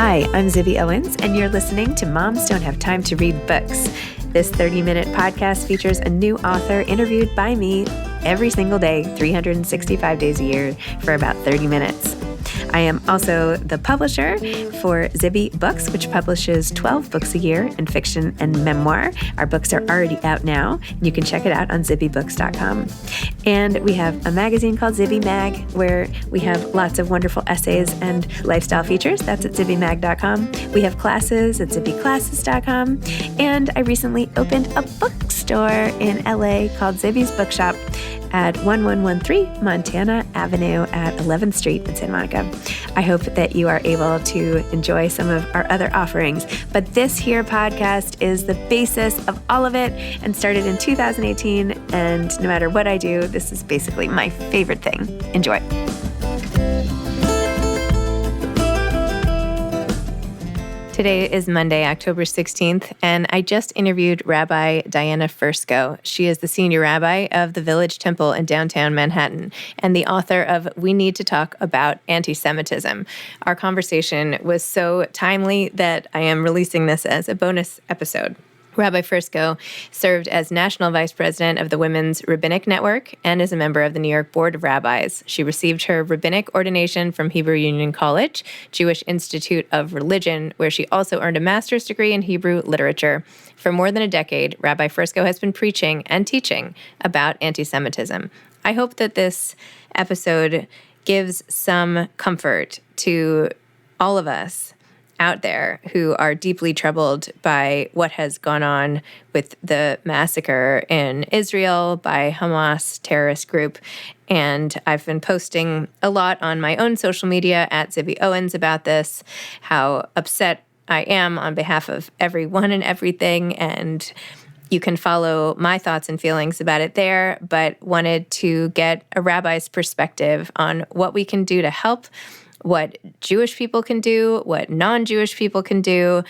Hi, I'm Zibby Owens, and you're listening to Moms Don't Have Time to Read Books. This 30-minute podcast features a new author interviewed by me every single day, 365 days a year, for about 30 minutes. I am also the publisher for Zibby Books, which publishes 12 books a year in fiction and memoir. Our books are already out now. You can check it out on zibbybooks.com. And we have a magazine called Zibby Mag, where we have lots of wonderful essays and lifestyle features. That's at zibbymag.com. We have classes at zibbyclasses.com. And I recently opened a bookstore in LA called Zibby's Bookshop at 1113 Montana Avenue at 11th Street in Santa Monica. I hope that you are able to enjoy some of our other offerings. But this here podcast is the basis of all of it and started in 2018. And no matter what I do, this is basically my favorite thing. Enjoy. Today is Monday, October 16th, and I just interviewed Rabbi Diana Fersko. She is the senior rabbi of the Village Temple in downtown Manhattan and the author of We Need to Talk About Anti-Semitism. Our conversation was so timely that I am releasing this as a bonus episode. Rabbi Fersko served as National Vice President of the Women's Rabbinic Network and is a member of the New York Board of Rabbis. She received her rabbinic ordination from Hebrew Union College, Jewish Institute of Religion, where she also earned a master's degree in Hebrew literature. For more than a decade, Rabbi Fersko has been preaching and teaching about anti-Semitism. I hope that this episode gives some comfort to all of us out there who are deeply troubled by what has gone on with the massacre in Israel by Hamas terrorist group. And I've been posting a lot on my own social media at Zibby Owens about this, how upset I am on behalf of everyone and everything. And you can follow my thoughts and feelings about it there, but wanted to get a rabbi's perspective on what we can do to help, what Jewish people can do, what non-Jewish people can do,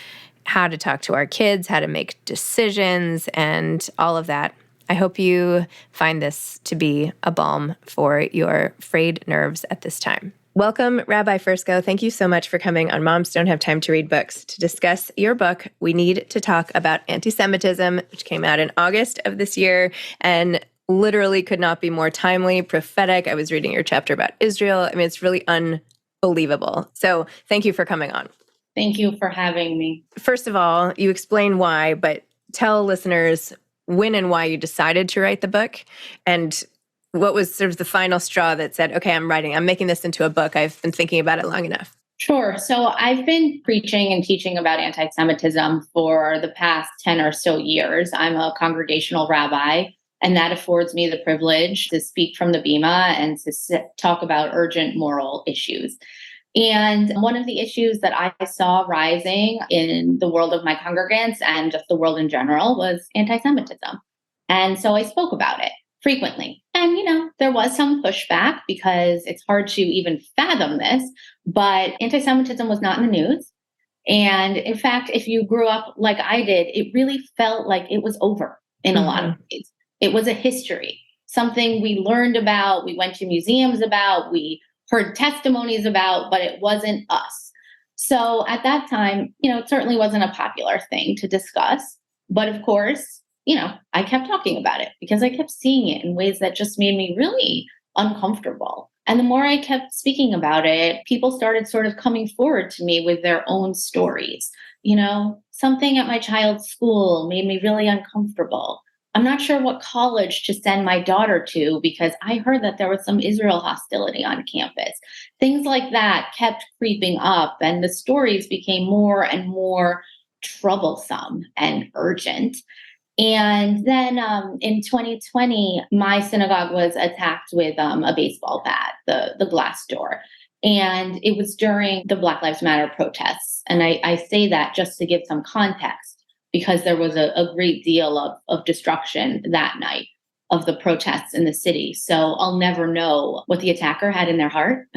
how to talk to our kids, how to make decisions, and all of that. I hope you find this to be a balm for your frayed nerves at this time. Welcome, Rabbi Fersko. Thank you so much for coming on Moms Don't Have Time to Read Books to discuss your book, We Need to Talk About Anti-Semitism, which came out in August of this year and literally could not be more timely, prophetic. I was reading your chapter about Israel. I mean, it's really unbelievable. So thank you for coming on. Thank you for having me. First of all, you explain why, but tell listeners when and why you decided to write the book and what was sort of the final straw that said, okay, I'm making this into a book. I've been thinking about it long enough. Sure. So I've been preaching and teaching about anti-Semitism for the past 10 or so years. I'm a congregational rabbi, and that affords me the privilege to speak from the Bima and to talk about urgent moral issues. And one of the issues that I saw rising in the world of my congregants and just the world in general was anti-Semitism. And so I spoke about it frequently. And, there was some pushback because it's hard to even fathom this, but anti-Semitism was not in the news. And in fact, if you grew up like I did, it really felt like it was over in a lot of ways. It was a history, something we learned about, we went to museums about, we heard testimonies about, but it wasn't us. So at that time, it certainly wasn't a popular thing to discuss. But of course, I kept talking about it because I kept seeing it in ways that just made me really uncomfortable. And the more I kept speaking about it, people started sort of coming forward to me with their own stories. Something at my child's school made me really uncomfortable. I'm not sure what college to send my daughter to because I heard that there was some Israel hostility on campus. Things like that kept creeping up, and the stories became more and more troublesome and urgent. And then in 2020, my synagogue was attacked with a baseball bat, the glass door. And it was during the Black Lives Matter protests. And I say that just to give some context, because there was a great deal of destruction that night of the protests in the city. So I'll never know what the attacker had in their heart.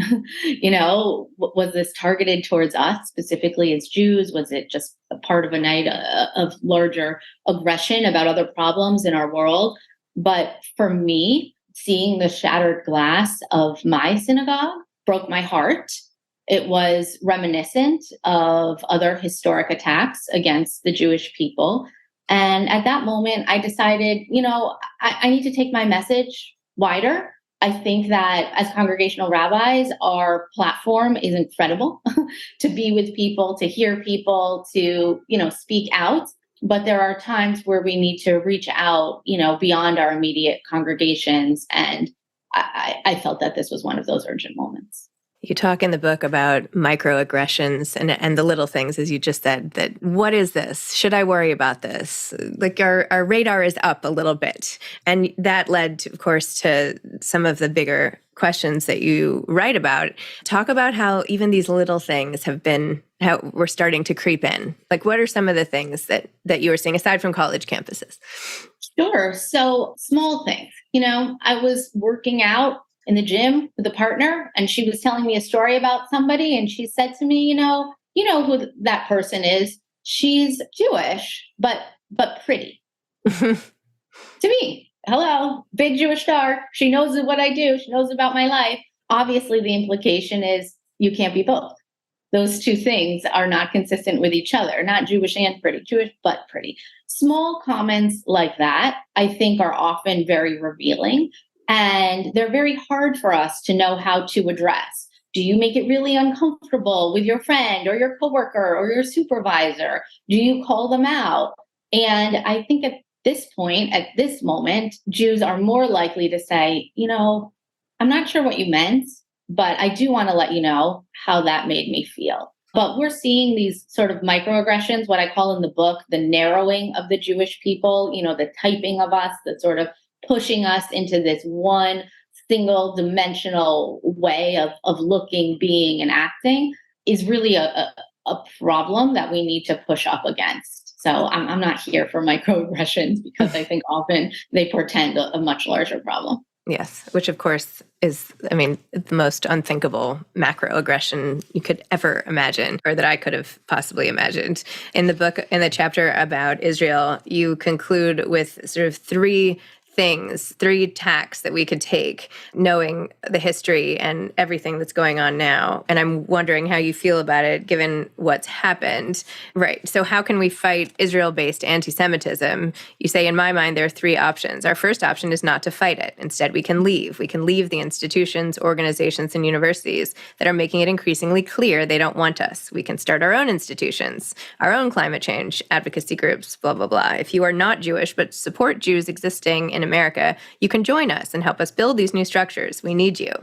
Was this targeted towards us specifically as Jews? Was it just a part of a night of larger aggression about other problems in our world? But for me, seeing the shattered glass of my synagogue broke my heart. It was reminiscent of other historic attacks against the Jewish people. And at that moment, I decided, I need to take my message wider. I think that as congregational rabbis, our platform is incredible to be with people, to hear people, to, speak out. But there are times where we need to reach out, beyond our immediate congregations. And I felt that this was one of those urgent moments. You talk in the book about microaggressions and the little things, as you just said, that what is this? Should I worry about this? Like our radar is up a little bit. And that led, of course, to some of the bigger questions that you write about. Talk about how even these little things how we're starting to creep in. Like, what are some of the things that you were seeing aside from college campuses? Sure. So small things, I was working out in the gym with a partner, and she was telling me a story about somebody, and she said to me, you know who that person is. She's Jewish, but pretty. To me, hello, big Jewish star. She knows what I do. She knows about my life. Obviously, the implication is you can't be both. Those two things are not consistent with each other, not Jewish and pretty, Jewish but pretty. Small comments like that, I think, are often very revealing. And they're very hard for us to know how to address. Do you make it really uncomfortable with your friend or your coworker or your supervisor? Do you call them out? And I think at this point, at this moment, Jews are more likely to say, I'm not sure what you meant, but I do want to let you know how that made me feel. But we're seeing these sort of microaggressions, what I call in the book, the narrowing of the Jewish people, the typing of us, the sort of pushing us into this one single dimensional way of looking, being, and acting is really a problem that we need to push up against. So I'm not here for microaggressions because I think often they portend a much larger problem. Yes, which of course is, the most unthinkable macroaggression you could ever imagine, or that I could have possibly imagined. In the book, in the chapter about Israel, you conclude with sort of three tacks that we could take, knowing the history and everything that's going on now. And I'm wondering how you feel about it, given what's happened. Right. So how can we fight Israel-based anti-Semitism? You say, in my mind, there are three options. Our first option is not to fight it. Instead, we can leave. We can leave the institutions, organizations, and universities that are making it increasingly clear they don't want us. We can start our own institutions, our own climate change advocacy groups, blah, blah, blah. If you are not Jewish but support Jews existing in America, you can join us and help us build these new structures. We need you.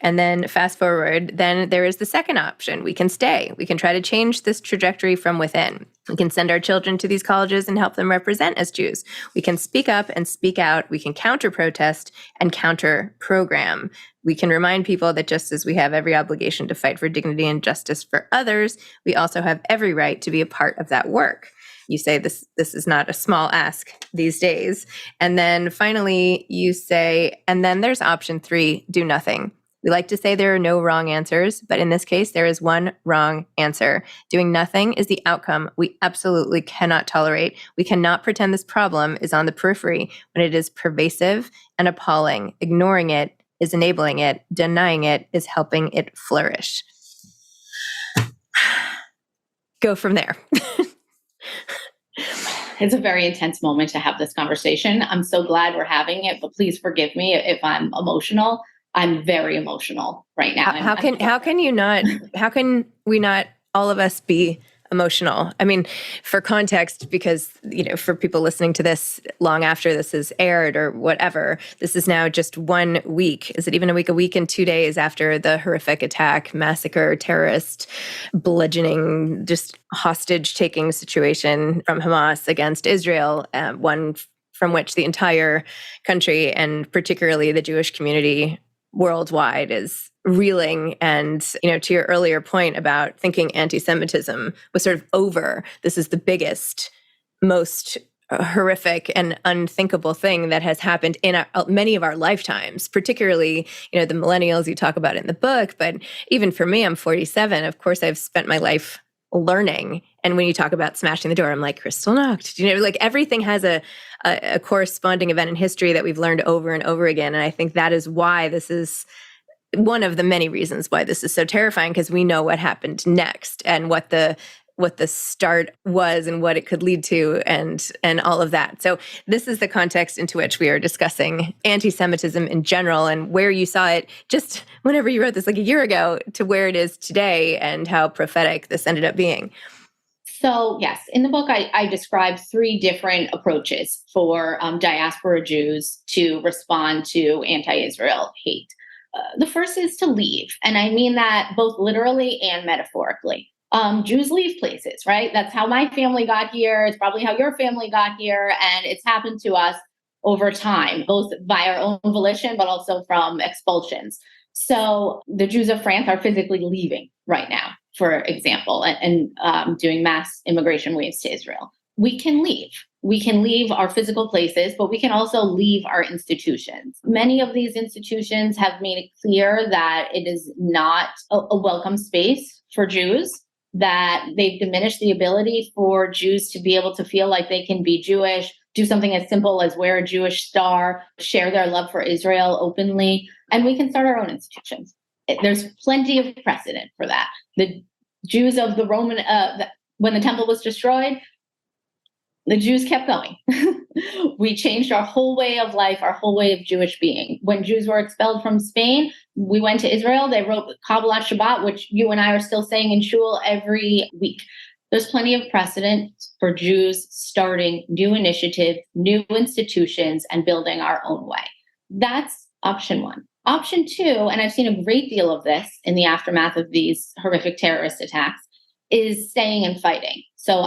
And then fast forward, then there is the second option. We can stay. We can try to change this trajectory from within. We can send our children to these colleges and help them represent as Jews. We can speak up and speak out. We can counter-protest and counter-program. We can remind people that just as we have every obligation to fight for dignity and justice for others, we also have every right to be a part of that work. You say this is not a small ask these days. And then finally, you say, and then there's option 3, do nothing. We like to say there are no wrong answers, but in this case, there is one wrong answer. Doing nothing is the outcome we absolutely cannot tolerate. We cannot pretend this problem is on the periphery when it is pervasive and appalling. Ignoring it is enabling it. Denying it is helping it flourish. Go from there. It's a very intense moment to have this conversation. I'm so glad we're having it, but please forgive me if I'm emotional. I'm very emotional right now. How can we not all of us be emotional? For context, because, for people listening to this long after this is aired or whatever, this is now just 1 week. Is it even a week? A week and 2 days after the horrific attack, massacre, terrorist, bludgeoning, just hostage-taking situation from Hamas against Israel, one from which the entire country and particularly the Jewish community worldwide is reeling. And, to your earlier point about thinking anti-Semitism was sort of over, this is the biggest, most horrific and unthinkable thing that has happened in many of our lifetimes, particularly, the millennials you talk about in the book. But even for me, I'm 47. Of course, I've spent my life learning. And when you talk about smashing the door, I'm like, crystal knocked. Everything has a corresponding event in history that we've learned over and over again. And I think that is why this is one of the many reasons why this is so terrifying, because we know what happened next and what the start was and what it could lead to and all of that. So this is the context into which we are discussing anti-Semitism in general and where you saw it just whenever you wrote this, like a year ago, to where it is today and how prophetic this ended up being. So yes, in the book, I describe 3 different approaches for diaspora Jews to respond to anti-Israel hate. The first is to leave. And I mean that both literally and metaphorically. Jews leave places, right? That's how my family got here. It's probably how your family got here. And it's happened to us over time, both by our own volition, but also from expulsions. So the Jews of France are physically leaving right now, for example, and doing mass immigration waves to Israel. We can leave. We can leave our physical places, but we can also leave our institutions. Many of these institutions have made it clear that it is not a welcome space for Jews, that they've diminished the ability for Jews to be able to feel like they can be Jewish, do something as simple as wear a Jewish star, share their love for Israel openly, and we can start our own institutions. There's plenty of precedent for that. The Jews of the Roman, when the temple was destroyed, the Jews kept going. We changed our whole way of life, our whole way of Jewish being. When Jews were expelled from Spain, we went to Israel. They wrote Kabbalat Shabbat, which you and I are still saying in shul every week. There's plenty of precedent for Jews starting new initiatives, new institutions, and building our own way. That's option 1. Option 2, and I've seen a great deal of this in the aftermath of these horrific terrorist attacks, is staying and fighting. So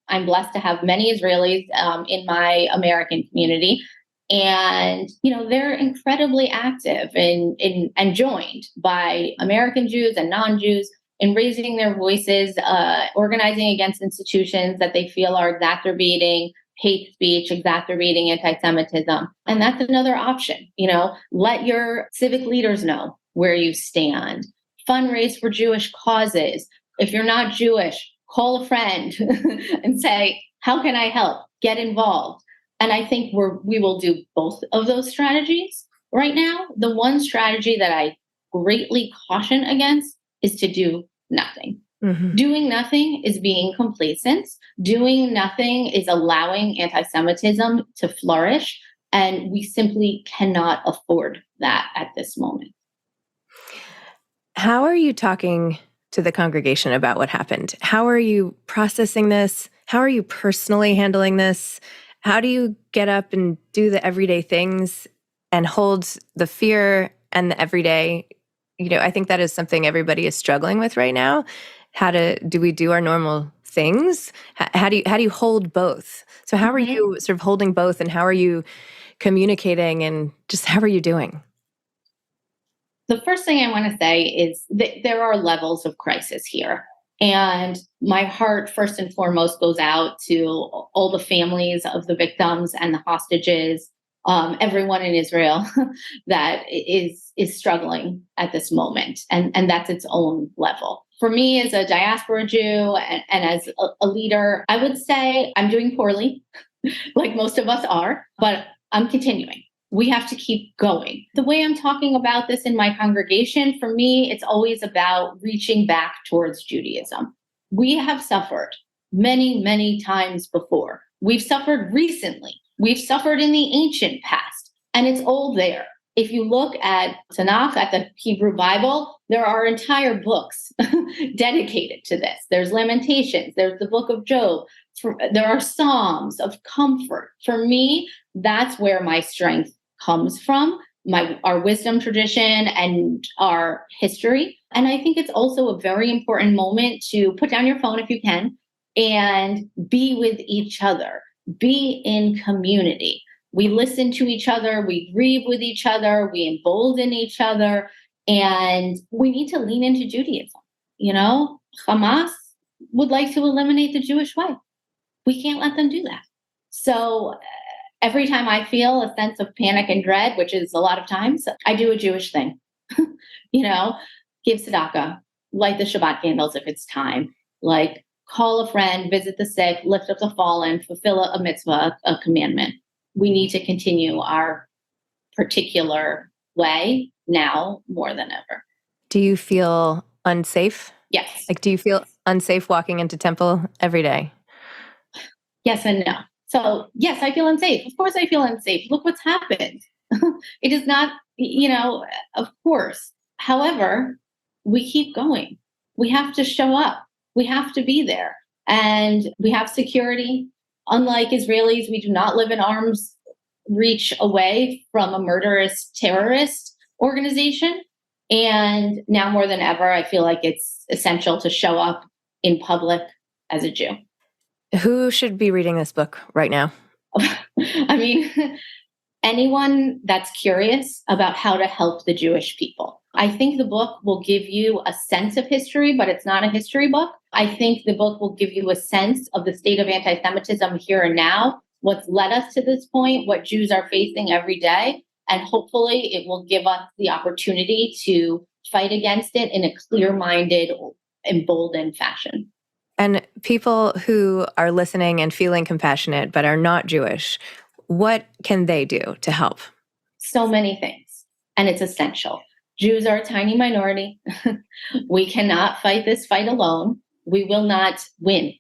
I'm blessed to have many Israelis in my American community. And, they're incredibly active and joined by American Jews and non-Jews in raising their voices, organizing against institutions that they feel are exacerbating hate speech, exacerbating anti-Semitism. And that's another option. Let your civic leaders know where you stand. Fundraise for Jewish causes. If you're not Jewish, call a friend and say, how can I help? Get involved. And I think we will do both of those strategies right now. The one strategy that I greatly caution against is to do nothing. Mm-hmm. Doing nothing is being complacent. Doing nothing is allowing anti-Semitism to flourish. And we simply cannot afford that at this moment. How are you talking to the congregation about what happened? How are you processing this? How are you personally handling this? How do you get up and do the everyday things and hold the fear and the everyday? I think that is something everybody is struggling with right now. Do we do our normal things? How do you hold both? So how are you sort of holding both, and how are you communicating, and just how are you doing? The first thing I want to say is that there are levels of crisis here. And my heart, first and foremost, goes out to all the families of the victims and the hostages, everyone in Israel that is struggling at this moment. And that's its own level. For me, as a diaspora Jew and as a leader, I would say I'm doing poorly, like most of us are, but I'm continuing. We have to keep going. The way I'm talking about this in my congregation, for me, it's always about reaching back towards Judaism. We have suffered many, many times before. We've suffered recently. We've suffered in the ancient past, and it's all there. If you look at Tanakh, at the Hebrew Bible, there are entire books dedicated to this. There's Lamentations, there's the book of Job, there are Psalms of comfort. For me, that's where my strength comes from, our wisdom tradition and our history. And I think it's also a very important moment to put down your phone if you can and be with each other, be in community. We listen to each other, we grieve with each other, we embolden each other, and we need to lean into Judaism. Hamas would like to eliminate the Jewish way. We can't let them do that. So every time I feel a sense of panic and dread, which is a lot of times, I do a Jewish thing. Give tzedakah, light the Shabbat candles if it's time, call a friend, visit the sick, lift up the fallen, fulfill a mitzvah, a commandment. We need to continue our particular way now more than ever. Do you feel unsafe? Yes. Like, do you feel unsafe walking into temple every day? Yes and no. So, yes, I feel unsafe. Of course, I feel unsafe. Look what's happened. It is not, of course. However, we keep going. We have to show up. We have to be there. And we have security. Unlike Israelis, we do not live in arm's reach away from a murderous terrorist organization. And now more than ever, I feel like it's essential to show up in public as a Jew. Who should be reading this book right now? I mean, anyone that's curious about how to help the Jewish people. I think the book will give you a sense of history, but it's not a history book. I think the book will give you a sense of the state of anti-Semitism here and now, what's led us to this point, what Jews are facing every day. And hopefully it will give us the opportunity to fight against it in a clear-minded, emboldened fashion. And people who are listening and feeling compassionate but are not Jewish, what can they do to help? So many things, and it's essential. Jews are a tiny minority. We cannot fight this fight alone. We will not win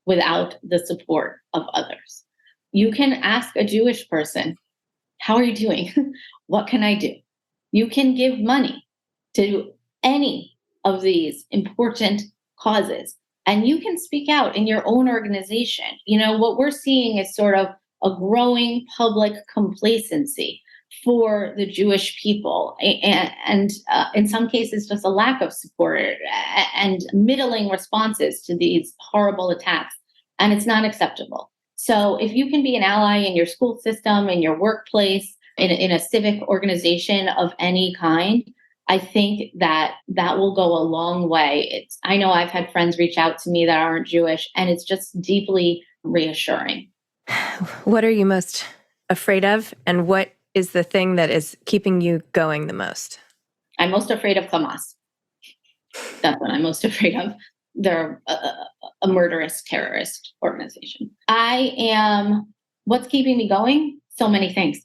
without the support of others. You can ask a Jewish person, how are you doing? What can I do? You can give money to any of these important causes, and you can speak out in your own organization. What we're seeing is sort of a growing public complacency for the Jewish people, and in some cases, just a lack of support and middling responses to these horrible attacks. And it's not acceptable. So if you can be an ally in your school system, in your workplace, in a civic organization of any kind, I think that will go a long way. I know I've had friends reach out to me that aren't Jewish, and it's just deeply reassuring. What are you most afraid of, and what is the thing that is keeping you going the most? I'm most afraid of Hamas. That's what I'm most afraid of. They're a murderous terrorist organization. What's keeping me going? So many things.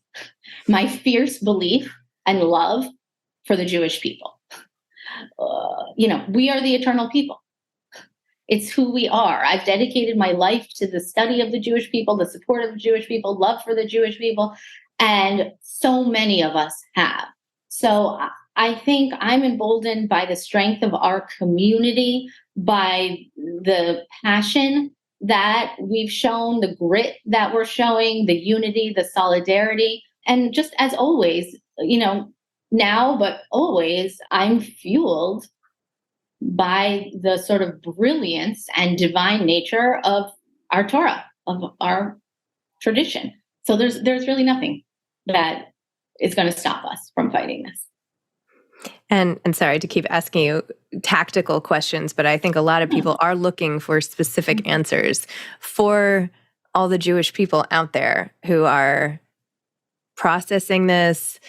My fierce belief and love for the Jewish people. We are the eternal people. It's who we are. I've dedicated my life to the study of the Jewish people, the support of the Jewish people, love for the Jewish people, and so many of us have. So I think I'm emboldened by the strength of our community, by the passion that we've shown, the grit that we're showing, the unity, the solidarity. And just as always, now, but always, I'm fueled by the sort of brilliance and divine nature of our Torah, of our tradition. So there's really nothing that is going to stop us from fighting this. And sorry to keep asking you tactical questions, but I think a lot of people are looking for specific answers for all the Jewish people out there who are processing this,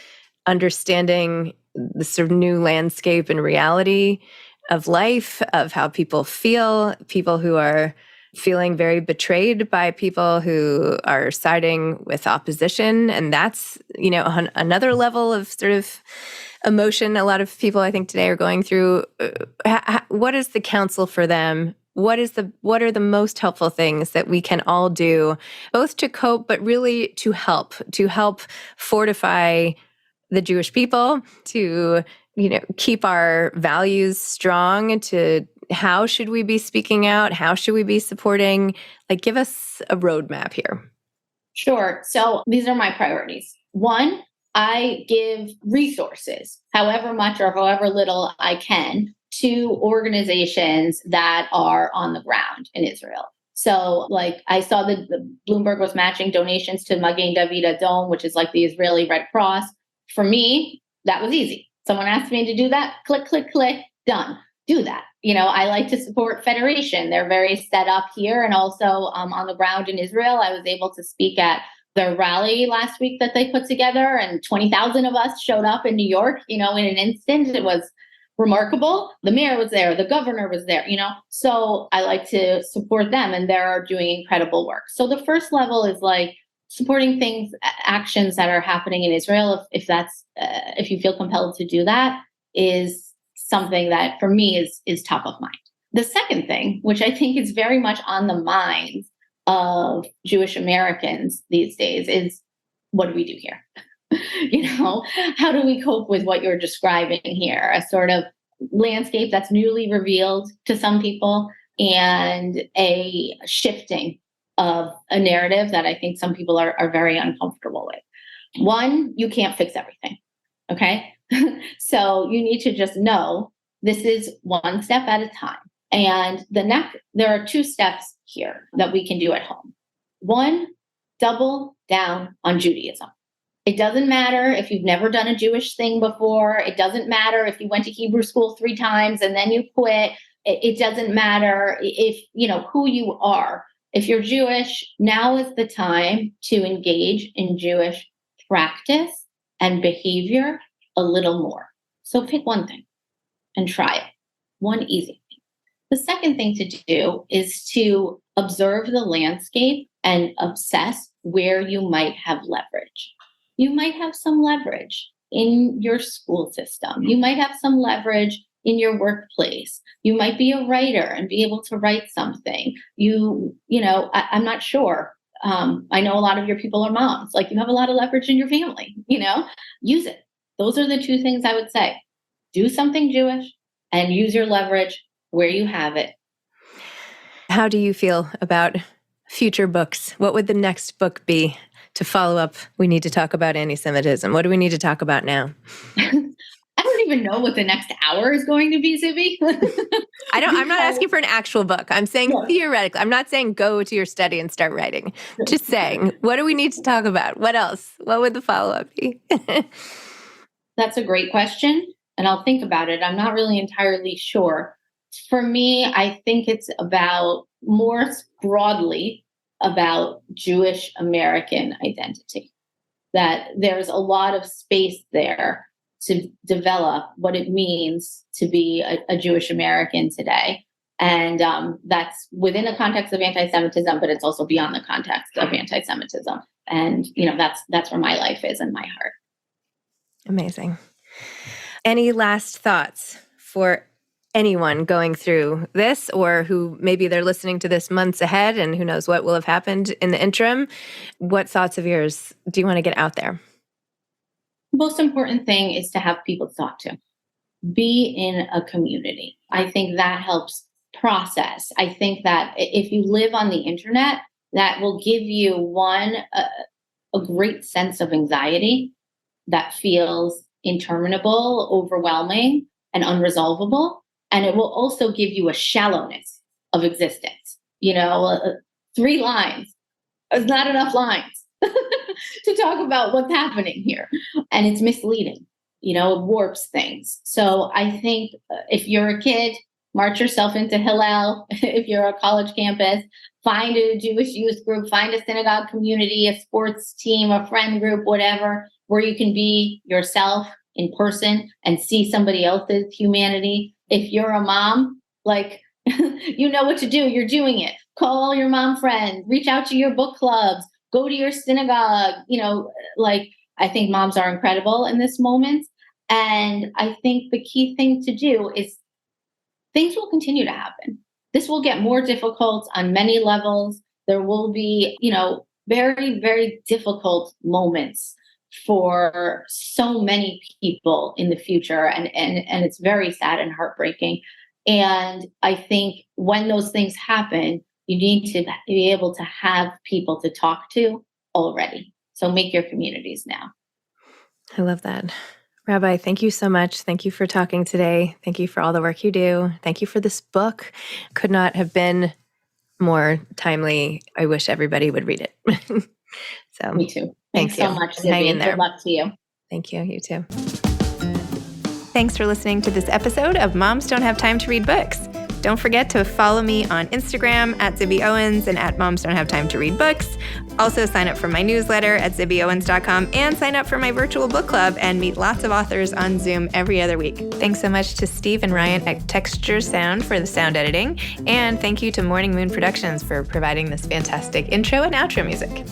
understanding the sort of new landscape and reality of life, of how people feel, people who are feeling very betrayed by people who are siding with opposition. And that's, another level of sort of emotion a lot of people I think today are going through. What is the counsel for them? What are the most helpful things that we can all do, both to cope, but really to help fortify the Jewish people, to keep our values strong, to how should we be speaking out? How should we be supporting? Give us a roadmap here. Sure. So these are my priorities. One, I give resources, however much or however little I can, to organizations that are on the ground in Israel. So I saw that Bloomberg was matching donations to Magen David Adom, which is the Israeli Red Cross. For me, that was easy. Someone asked me to do that, click, click, click, done. Do that. I like to support Federation. They're very set up here and also on the ground in Israel. I was able to speak at their rally last week that they put together, and 20,000 of us showed up in New York, in an instant. It was remarkable. The mayor was there. The governor was there, So I like to support them, and they're doing incredible work. So the first level is supporting things, actions that are happening in Israel, if you feel compelled to do that, is something that for me is top of mind. The second thing, which I think is very much on the minds of Jewish Americans these days, is what do we do here? How do we cope with what you're describing here? A sort of landscape that's newly revealed to some people and a shifting of a narrative that I think some people are very uncomfortable with. One, you can't fix everything. Okay. So you need to just know this is one step at a time. And there are two steps here that we can do at home. One, double down on Judaism. It doesn't matter if you've never done a Jewish thing before. It doesn't matter if you went to Hebrew school 3 times and then you quit. It doesn't matter if, who you are. If you're Jewish, now is the time to engage in Jewish practice and behavior a little more. So pick one thing and try it. One easy thing. The second thing to do is to observe the landscape and assess where you might have leverage. You might have some leverage in your school system. You might have some leverage in your workplace. You might be a writer and be able to write something. I'm not sure. I know a lot of your people are moms. Like, you have a lot of leverage in your family, use it. Those are the two things I would say. Do something Jewish and use your leverage where you have it. How do you feel about future books? What would the next book be to follow up? We need to talk about anti-Semitism. What do we need to talk about now? I don't even know what the next hour is going to be, Zibby. I'm not asking for an actual book. I'm saying theoretically. I'm not saying go to your study and start writing. Just saying, what do we need to talk about? What else? What would the follow-up be? That's a great question, and I'll think about it. I'm not really entirely sure. For me, I think it's about more broadly about Jewish American identity, that there's a lot of space there to develop what it means to be a Jewish American today. And that's within the context of anti-Semitism, but it's also beyond the context of anti-Semitism. And, that's where my life is and my heart. Amazing. Any last thoughts for anyone going through this, or who maybe they're listening to this months ahead and who knows what will have happened in the interim? What thoughts of yours do you want to get out there? Most important thing is to have people to talk to. Be in a community. I think that helps process. I think that if you live on the internet, that will give you a great sense of anxiety that feels interminable, overwhelming, and unresolvable. And it will also give you a shallowness of existence. 3 lines is not enough lines to talk about what's happening here. And it's misleading, it warps things. So I think if you're a kid, march yourself into Hillel. If you're a college campus, find a Jewish youth group, find a synagogue community, a sports team, a friend group, whatever, where you can be yourself in person and see somebody else's humanity. If you're a mom, you know what to do. You're doing it. Call all your mom friends, reach out to your book clubs, go to your synagogue. I think moms are incredible in this moment. And I think the key thing to do is things will continue to happen. This will get more difficult on many levels. There will be, very, very difficult moments for so many people in the future. And it's very sad and heartbreaking. And I think when those things happen, you need to be able to have people to talk to already. So make your communities now. I love that. Rabbi, thank you so much. Thank you for talking today. Thank you for all the work you do. Thank you for this book. Could not have been more timely. I wish everybody would read it. So, me too. Thanks so much, Zibby. Hang in there. Good luck to you. Thank you. You too. Thanks for listening to this episode of Moms Don't Have Time to Read Books. Don't forget to follow me on Instagram at Zibby Owens and at Moms Don't Have Time to Read Books. Also sign up for my newsletter at zibbyowens.com and sign up for my virtual book club and meet lots of authors on Zoom every other week. Thanks so much to Steve and Ryan at Texture Sound for the sound editing. And thank you to Morning Moon Productions for providing this fantastic intro and outro music.